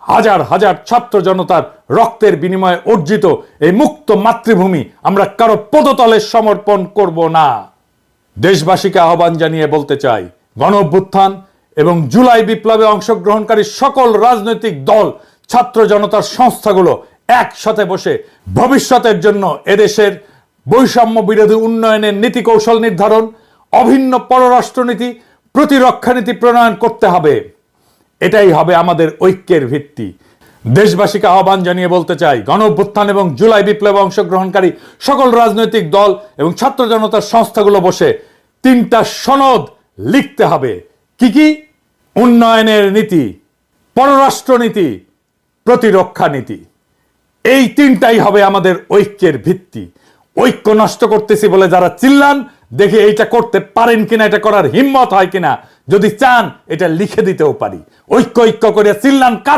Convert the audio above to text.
হাজার হাজার ছাত্র জনতার রক্তের বিনিময়ে অর্জিত এই মুক্ত মাতৃভূমি আমরা কারো পদতলে সমর্পণ করব না। দেশবাসীকে আহ্বান জানিয়ে বলতে চাই, গণ অভ্যুত্থান এবং জুলাই বিপ্লবে অংশগ্রহণকারী সকল রাজনৈতিক দল, ছাত্র জনতার সংস্থাগুলো একসাথে বসে ভবিষ্যতের জন্য এদেশের বৈষম্য বিরোধী উন্নয়নের নীতি কৌশল নির্ধারণ, অভিন্ন পররাষ্ট্রনীতি, প্রতিরক্ষা নীতি প্রণয়ন করতে হবে। এটাই হবে আমাদের ঐক্যের ভিত্তি। দেশবাসীকে আহ্বান জানিয়ে বলতে চাই, গণ অভ্যুত্থান এবং জুলাই বিপ্লবে অংশগ্রহণকারী সকল রাজনৈতিক দল এবং ছাত্র জনতার সংস্থাগুলো বসে 3টা সনদ লিখতে হবে। কি? উন্নয়নের নীতি, পররাষ্ট্রনীতি, প্রতিরক্ষা নীতি। এই 3টাই হবে আমাদের ঐক্যের ভিত্তি। ঐক্য নষ্ট করতেছি বলে যারা চিল্লান, দেখে এইটা করতে পারেন কিনা, এটা করার হিম্মত হয় কিনা। যদি চান এটা লিখে দিতেও পারি। ঐক্য করে চিল্লান কার